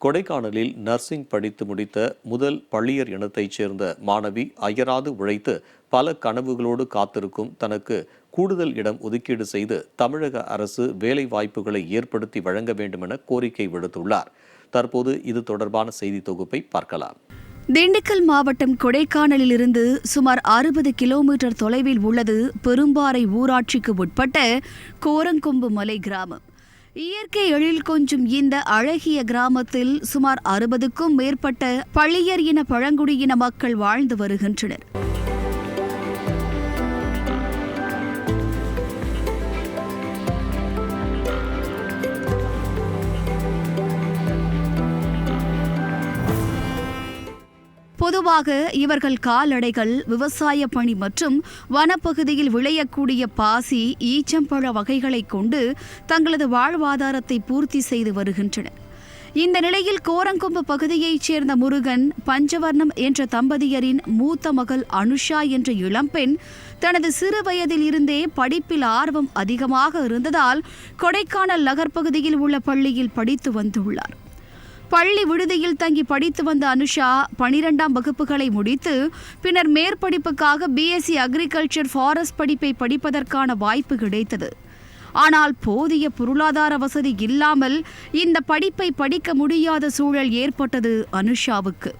கொடைக்கானலில் நர்சிங் படித்து முடித்த முதல் பள்ளியர் இனத்தைச் சேர்ந்த மாணவி அயராது உழைத்து பல கனவுகளோடு காத்திருக்கும் தனக்கு கூடுதல் இடம் ஒதுக்கீடு செய்து தமிழக அரசு வேலை வாய்ப்புகளை ஏற்படுத்தி வழங்க வேண்டும் என கோரிக்கை விடுத்துள்ளார். தற்போது இது தொடர்பான செய்தி தொகுப்பை பார்க்கலாம். திண்டுக்கல் மாவட்டம் கொடைக்கானலில் இருந்து சுமார் 60 கிலோமீட்டர் தொலைவில் உள்ளது பெரும்பாறை ஊராட்சிக்கு உட்பட்ட கோரங்கொம்பு மலை கிராமம். இயற்கை எழில் கொஞ்சும் இந்த அழகிய கிராமத்தில் சுமார் 60க்கும் மேற்பட்ட பள்ளியர் இன பழங்குடியின மக்கள் வாழ்ந்து வருகின்றனர். பொதுவாக இவர்கள் கால்நடைகள், விவசாய பணி மற்றும் வனப்பகுதியில் விளையக்கூடிய பாசி, ஈச்சம்பழ வகைகளை கொண்டு தங்களது வாழ்வாதாரத்தை பூர்த்தி செய்து வருகின்றனர். இந்த நிலையில் கோரங்கொம்பு பகுதியைச் சேர்ந்த முருகன், பஞ்சவர்ணம் என்ற தம்பதியரின் மூத்த மகள் அனுஷா என்ற இளம்பெண் தனது சிறு வயதில் இருந்தே படிப்பில் ஆர்வம் அதிகமாக இருந்ததால் கொடைக்கானல் நகர்ப்பகுதியில் உள்ள பள்ளியில் படித்து வந்துள்ளார். பள்ளி விடுதியில் தங்கி படித்து வந்த அனுஷா 12ஆம் வகுப்புகளை முடித்து பின்னர் மேற்படிப்புக்காக பிஎஸ்சி அக்ரிகல்ச்சர் ஃபாரஸ்ட் படிப்பை படிப்பதற்கான வாய்ப்பு கிடைத்தது. ஆனால் போதிய பொருளாதார வசதி இல்லாமல் இந்த படிப்பை படிக்க முடியாத சூழல் ஏற்பட்டது அனுஷாவுக்கு.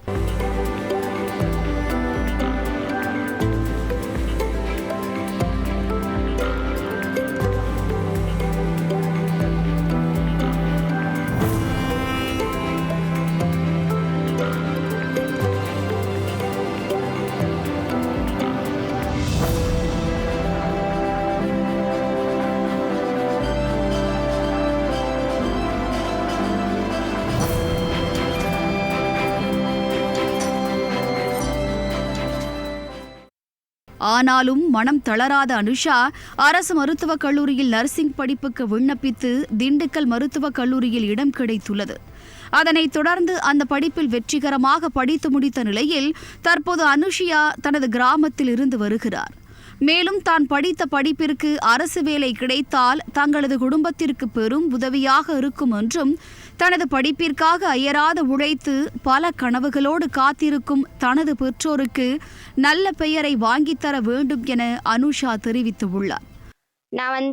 ஆனாலும் மனம் தளராத அனுஷா அரசு மருத்துவக் கல்லூரியில் நர்சிங் படிப்புக்கு விண்ணப்பித்து திண்டுக்கல் மருத்துவக் கல்லூரியில் இடம் கிடைத்துள்ளது. அதனைத் தொடர்ந்து அந்த படிப்பில் வெற்றிகரமாக படித்து முடித்த நிலையில் தற்போது அனுஷியா தனது கிராமத்தில் இருந்து வருகிறார். மேலும் தான் படித்த படிப்பிற்கு அரசு வேலை கிடைத்தால் தங்களது குடும்பத்திற்கு பெரும் உதவியாக இருக்கும் என்றும் தனது படிப்பிற்காக அயராது உழைத்து பல கனவுகளோடு காத்திருக்கும் தனது பெற்றோருக்கு நல்ல பெயரை வாங்கித்தர வேண்டும் என அனுஷா தெரிவித்துள்ளார். நான்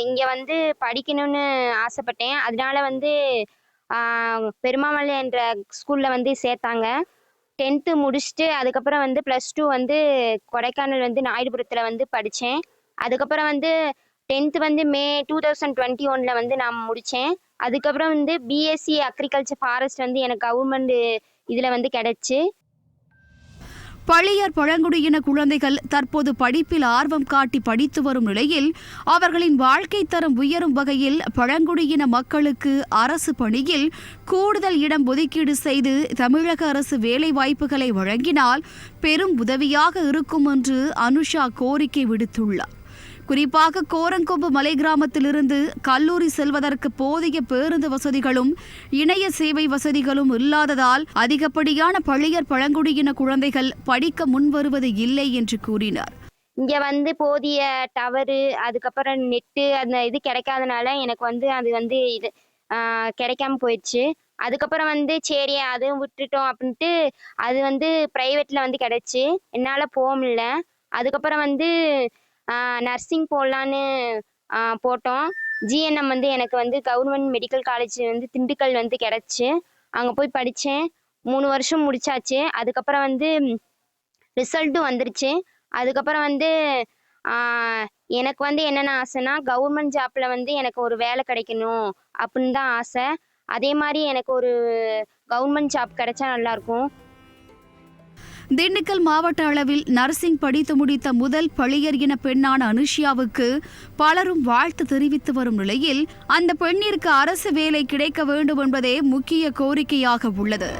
இங்கே படிக்கணும்னு ஆசைப்பட்டேன். அதனால பெருமாமலை என்ற ஸ்கூலில் சேர்த்தாங்க. 10th முடிச்சுட்டு அதுக்கப்புறம் +2 கொடைக்கானல் நாயுடுபுரத்தில் படித்தேன். அதுக்கப்புறம் 10th மே 2021 நான் முடித்தேன். அதுக்கப்புறம் பிஎஸ்சி அக்ரிகல்ச்சர் ஃபாரஸ்ட் எனக்கு கவர்மெண்ட் இதில் கிடைச்சு. பள்ளியர் பழங்குடியின குழந்தைகள் தற்போது படிப்பில் ஆர்வம் காட்டி படித்து வரும் நிலையில் அவர்களின் வாழ்க்கை தரம் உயரும் வகையில் பழங்குடியின மக்களுக்கு அரசு பணியில் கூடுதல் இடம் ஒதுக்கீடு செய்து தமிழக அரசு வேலை வாய்ப்புகளை வழங்கினால் பெரும் உதவியாக இருக்கும் என்று அனுஷா கோரிக்கை விடுத்துள்ளார். குறிப்பாக கோரங்கொம்பு மலை கிராமத்திலிருந்து கல்லூரி செல்வதற்கு போதிய பேருந்து வசதிகளும் இணைய சேவை வசதிகளும் இல்லாததால் அதிகப்படியான பள்ளியர் பழங்குடியின குழந்தைகள் படிக்க முன்வருவது இல்லை என்று கூறினார். இங்க போதிய டவரு, அதுக்கப்புறம் நெட்டு அந்த இது கிடைக்காதனால எனக்கு அது இது கிடைக்காம போயிடுச்சு. அதுக்கப்புறம் சரி அதுவும் விட்டுட்டோம் அப்படின்ட்டு அது பிரைவேட்ல கிடைச்சு என்னால போக முடியல. அதுக்கப்புறம் நர்சிங் போடலான்னு போட்டோம். ஜிஎன்எம் எனக்கு கவர்மெண்ட் மெடிக்கல் காலேஜ் திண்டுக்கல் கிடச்சி அங்கே போய் படித்தேன். 3 வருஷம் முடிச்சாச்சு. அதுக்கப்புறம் ரிசல்ட்டும் வந்துருச்சு. அதுக்கப்புறம் எனக்கு என்னென்ன ஆசைன்னா கவர்மெண்ட் ஜாப்பில் எனக்கு ஒரு வேலை கிடைக்கணும் அப்படின்னு தான் ஆசை. அதே மாதிரி எனக்கு ஒரு கவர்மெண்ட் ஜாப் கிடைச்சா நல்லாயிருக்கும். திண்டுக்கல் மாவட்ட அளவில் நர்சிங் படித்து முடித்த முதல் பள்ளியர் இன பெண்ணான அனுஷியாவுக்கு பலரும் வாழ்த்து தெரிவித்து வரும் நிலையில் அந்த பெண்ணிற்கு அரசு வேலை கிடைக்க வேண்டும் என்பதே முக்கிய கோரிக்கையாக உள்ளது.